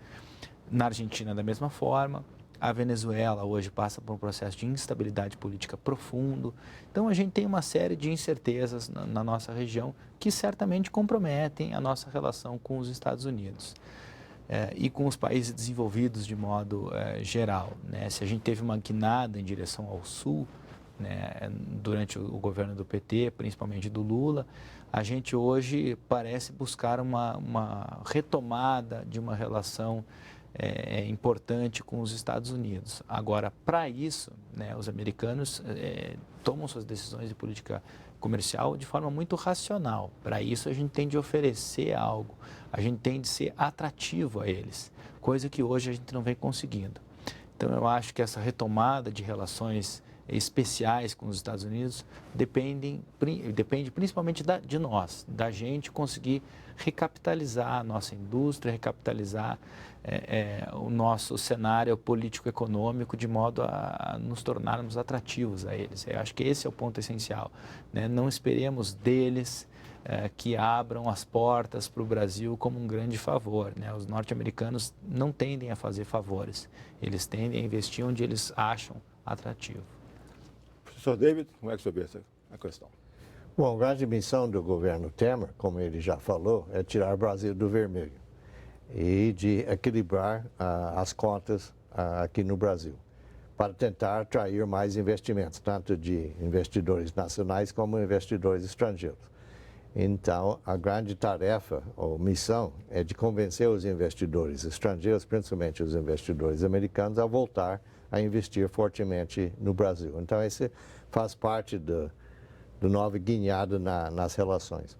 Na Argentina, da mesma forma. A Venezuela hoje passa por um processo de instabilidade política profundo. Então, a gente tem uma série de incertezas na nossa região que certamente comprometem a nossa relação com os Estados Unidos e com os países desenvolvidos de modo geral, né? Se a gente teve uma guinada em direção ao sul, né, durante o governo do PT, principalmente do Lula, a gente hoje parece buscar uma retomada de uma relação importante com os Estados Unidos. Agora, para isso, né, os americanos tomam suas decisões de política comercial de forma muito racional. Para isso, a gente tem de oferecer algo, a gente tem de ser atrativo a eles, coisa que hoje a gente não vem conseguindo. Então, eu acho que essa retomada de relações especiais com os Estados Unidos depende principalmente de nós, da gente conseguir recapitalizar a nossa indústria, recapitalizar o nosso cenário político-econômico de modo a nos tornarmos atrativos a eles. Eu acho que esse é o ponto essencial, né? Não esperemos deles que abram as portas para o Brasil como um grande favor, né? Os norte-americanos não tendem a fazer favores, eles tendem a investir onde eles acham atrativo. Professor David, como é que você vê essa questão? Bom, a grande missão do governo Temer, como ele já falou, é tirar o Brasil do vermelho e de equilibrar as contas aqui no Brasil, para tentar atrair mais investimentos, tanto de investidores nacionais como investidores estrangeiros. Então, a grande tarefa ou missão é de convencer os investidores estrangeiros, principalmente os investidores americanos, a voltar a investir fortemente no Brasil. Então, esse faz parte do nova guinhada nas relações.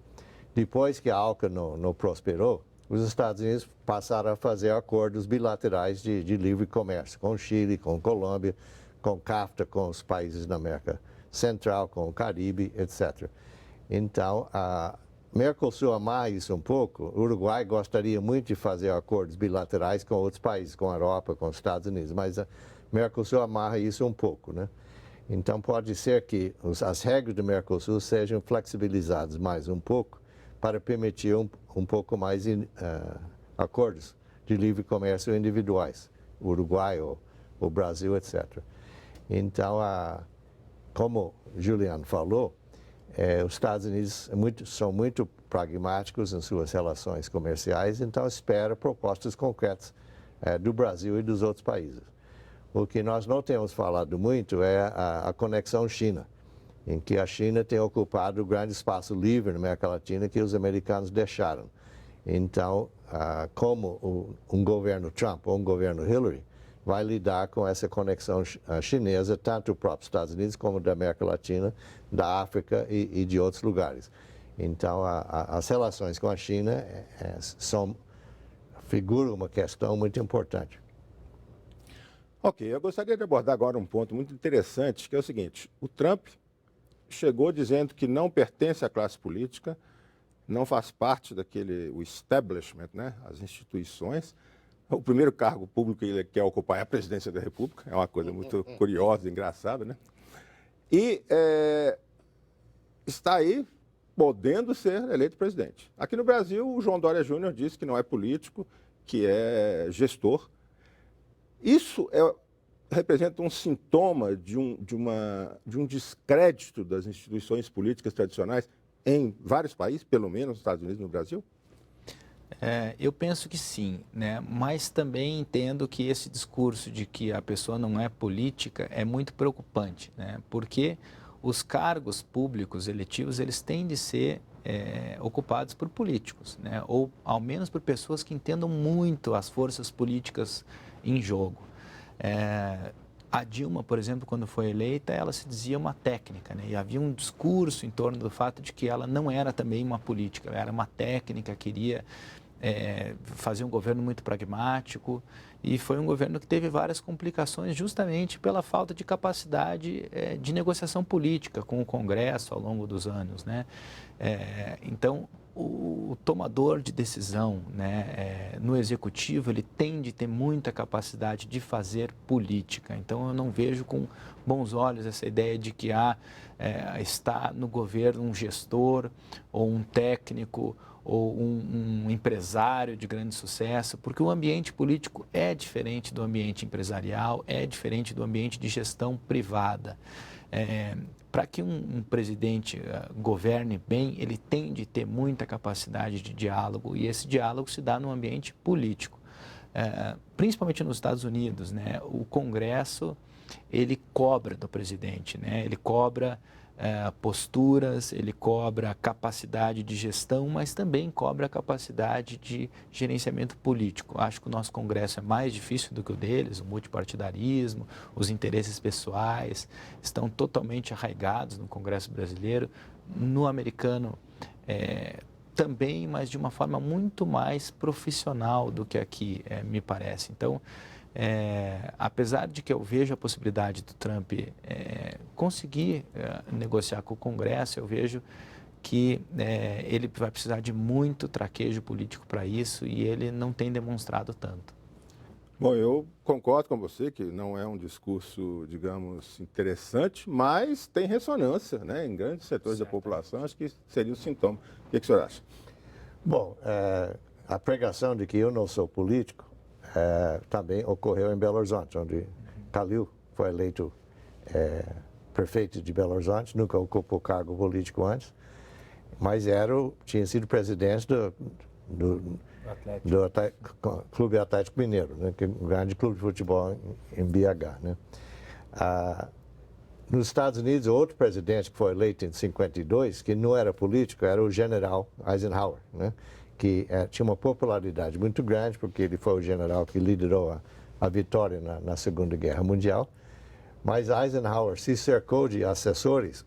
Depois que a ALCA não prosperou, os Estados Unidos passaram a fazer acordos bilaterais de livre comércio com o Chile, com a Colômbia, com o CAFTA, com os países da América Central, com o Caribe, etc. Então, a Mercosul amarra isso um pouco. O Uruguai gostaria muito de fazer acordos bilaterais com outros países, com a Europa, com os Estados Unidos, mas a Mercosul amarra isso um pouco, né? Então, pode ser que as regras do Mercosul sejam flexibilizadas mais um pouco para permitir um pouco mais acordos de livre comércio individuais, o Uruguai, o Brasil, etc. Então, como o Juliano falou, os Estados Unidos são muito pragmáticos em suas relações comerciais, então espera propostas concretas do Brasil e dos outros países. O que nós não temos falado muito é a conexão China, em que a China tem ocupado o grande espaço livre na América Latina que os americanos deixaram. Então, como um governo Trump ou um governo Hillary vai lidar com essa conexão chinesa, tanto dos próprios Estados Unidos como da América Latina, da África e de outros lugares. Então, as relações com a China figuram uma questão muito importante. Ok, eu gostaria de abordar agora um ponto muito interessante, que é o seguinte: o Trump chegou dizendo que não pertence à classe política, não faz parte o establishment, né, as instituições, O primeiro cargo público que ele quer ocupar é a presidência da República, é uma coisa muito curiosa e engraçada, né? E está aí podendo ser eleito presidente. Aqui no Brasil, o João Dória Júnior disse que não é político, que é gestor. Isso representa um sintoma de um descrédito das instituições políticas tradicionais em vários países, pelo menos nos Estados Unidos e no Brasil? Eu penso que sim, né? Mas também entendo que esse discurso de que a pessoa não é política é muito preocupante, né? Porque os cargos públicos eletivos, eles têm de ser ocupados por políticos, né? Ou ao menos por pessoas que entendam muito as forças políticas em jogo. A Dilma, por exemplo, quando foi eleita, ela se dizia uma técnica, né? E havia um discurso em torno do fato de que ela não era também uma política, ela era uma técnica, queria fazer um governo muito pragmático, e foi um governo que teve várias complicações justamente pela falta de capacidade de negociação política com o Congresso ao longo dos anos, né? Então, o tomador de decisão, né, no executivo, ele tem de ter muita capacidade de fazer política. Então, eu não vejo com bons olhos essa ideia de que está no governo um gestor ou um técnico ou um empresário de grande sucesso, porque o ambiente político é diferente do ambiente empresarial, é diferente do ambiente de gestão privada. Para que um presidente governe bem, ele tem de ter muita capacidade de diálogo, e esse diálogo se dá no ambiente político. Principalmente nos Estados Unidos, né, o Congresso, ele cobra do presidente, né, ele cobra posturas, ele cobra capacidade de gestão, mas também cobra capacidade de gerenciamento político. Acho que o nosso Congresso é mais difícil do que o deles, o multipartidarismo, os interesses pessoais estão totalmente arraigados no Congresso brasileiro. No americano também, mas de uma forma muito mais profissional do que aqui, me parece. Então, apesar de que eu vejo a possibilidade do Trump conseguir negociar com o Congresso, eu vejo que ele vai precisar de muito traquejo político para isso, e ele não tem demonstrado tanto. Bom, eu concordo com você que não é um discurso, digamos, interessante, mas tem ressonância, né, em grandes setores da população. Acho que seria o sintoma. O que o senhor acha? Bom, a pregação de que eu não sou político também ocorreu em Belo Horizonte, onde Calil foi eleito prefeito de Belo Horizonte, nunca ocupou cargo político antes, mas tinha sido presidente do Clube Atlético Mineiro, né, que é um grande clube de futebol em BH. Né? Nos Estados Unidos, outro presidente que foi eleito em 52, que não era político, era o general Eisenhower, né? Que tinha uma popularidade muito grande, porque ele foi o general que liderou a vitória na Segunda Guerra Mundial. Mas Eisenhower se cercou de assessores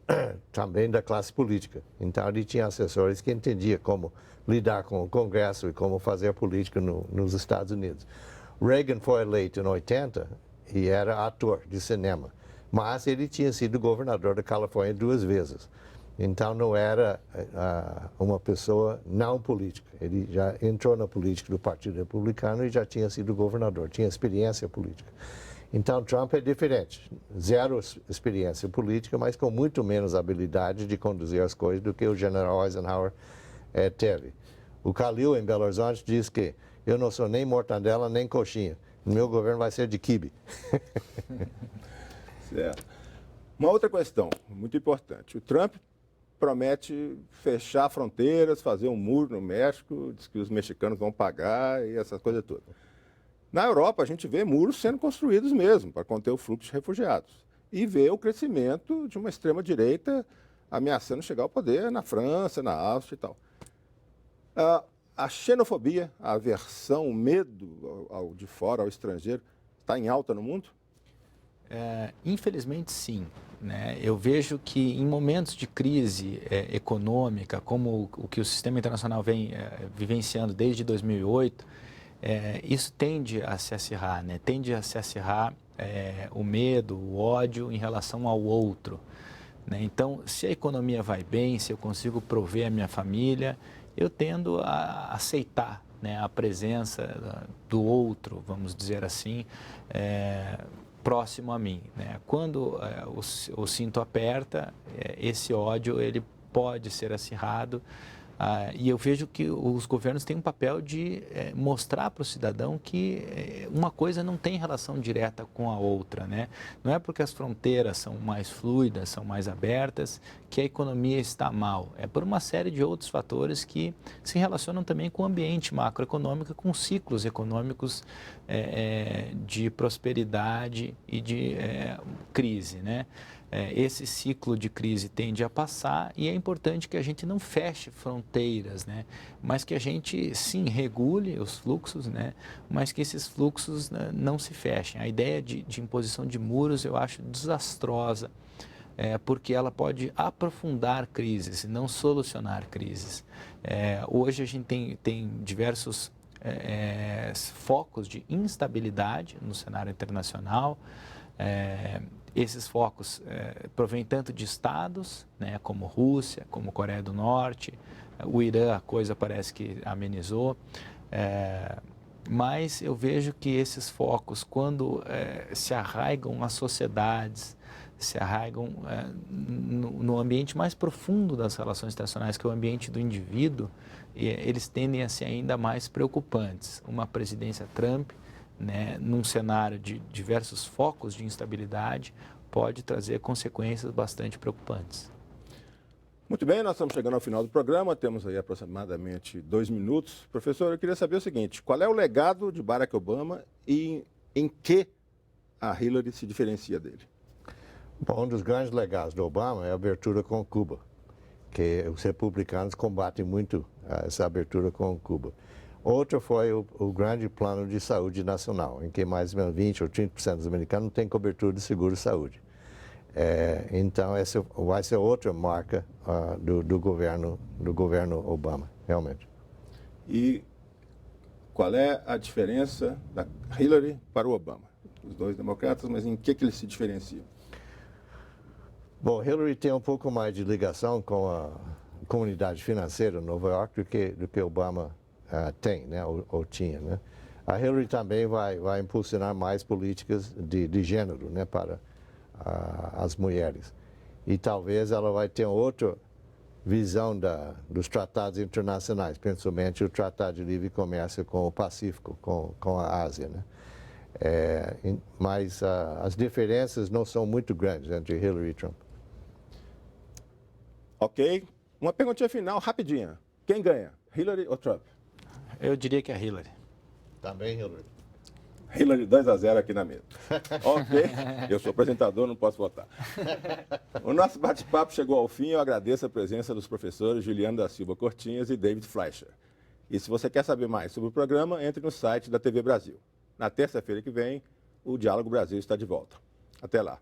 também da classe política. Então, ele tinha assessores que entendiam como lidar com o Congresso e como fazer política nos Estados Unidos. Reagan foi eleito em 80 e era ator de cinema, mas ele tinha sido governador da Califórnia 2 vezes. Então, não era uma pessoa não política. Ele já entrou na política do Partido Republicano e já tinha sido governador, tinha experiência política. Então, Trump é diferente. Zero experiência política, mas com muito menos habilidade de conduzir as coisas do que o general Eisenhower teve. O Calil, em Belo Horizonte, diz que eu não sou nem mortadela, nem coxinha. O meu governo vai ser de quibe. Certo. Uma outra questão muito importante. O Trump promete fechar fronteiras, fazer um muro no México, diz que os mexicanos vão pagar e essas coisas todas. Na Europa, a gente vê muros sendo construídos mesmo para conter o fluxo de refugiados. E vê o crescimento de uma extrema-direita ameaçando chegar ao poder na França, na Áustria e tal. A xenofobia, a aversão, o medo ao de fora, ao estrangeiro, está em alta no mundo? Infelizmente, sim. Né? Eu vejo que em momentos de crise econômica, como o que o sistema internacional vem vivenciando desde 2008, isso tende a se acirrar, né? Tende a se acirrar o medo, o ódio em relação ao outro. Né? Então, se a economia vai bem, se eu consigo prover a minha família, eu tendo a aceitar né, a presença do outro, vamos dizer assim, próximo a mim, né? Quando o cinto aperta, esse ódio ele pode ser acirrado. E eu vejo que os governos têm um papel de mostrar para o cidadão que uma coisa não tem relação direta com a outra, né? Não é porque as fronteiras são mais fluidas, são mais abertas, que a economia está mal. É por uma série de outros fatores que se relacionam também com o ambiente macroeconômico, com ciclos econômicos de prosperidade e de crise, né? Esse ciclo de crise tende a passar e é importante que a gente não feche fronteiras, né? Mas que a gente, sim, regule os fluxos, né? Mas que esses fluxos, né, não se fechem. A ideia de imposição de muros eu acho desastrosa, porque ela pode aprofundar crises e não solucionar crises. Hoje a gente tem diversos focos de instabilidade no cenário internacional. Esses focos provêm tanto de estados, né, como Rússia, como Coreia do Norte, o Irã, a coisa parece que amenizou, mas eu vejo que esses focos, quando se arraigam às sociedades, se arraigam no ambiente mais profundo das relações internacionais, que é o ambiente do indivíduo, eles tendem a ser ainda mais preocupantes. Uma presidência Trump, né, num cenário de diversos focos de instabilidade, pode trazer consequências bastante preocupantes. Muito bem, nós estamos chegando ao final do programa, temos aí aproximadamente 2 minutos. Professor, eu queria saber o seguinte, qual é o legado de Barack Obama e em que a Hillary se diferencia dele? Bom, um dos grandes legados do Obama é a abertura com Cuba, que os republicanos combatem muito essa abertura com Cuba. Outro foi o grande plano de saúde nacional, em que mais ou menos 20% ou 30% dos americanos não têm cobertura de seguro-saúde. Então, essa vai ser outra marca do governo Obama, realmente. E qual é a diferença da Hillary para o Obama? Os dois democratas, mas em que eles se diferenciam? Bom, Hillary tem um pouco mais de ligação com a comunidade financeira em Nova York do que Obama tem, né, ou tinha, né? A Hillary também vai impulsionar mais políticas de gênero, né, para as mulheres. E talvez ela vai ter outra visão dos tratados internacionais, principalmente o Tratado de Livre Comércio com o Pacífico, com a Ásia, né? Mas as diferenças não são muito grandes entre Hillary e Trump. Ok. Uma perguntinha final, rapidinha. Quem ganha, Hillary ou Trump? Eu diria que é Hillary. Também Hillary. Hillary 2-0 aqui na mesa. Ok, eu sou apresentador, não posso votar. O nosso bate-papo chegou ao fim. Eu agradeço a presença dos professores Juliano da Silva Cortinhas e David Fleischer. E se você quer saber mais sobre o programa, entre no site da TV Brasil. Na terça-feira que vem, o Diálogo Brasil está de volta. Até lá.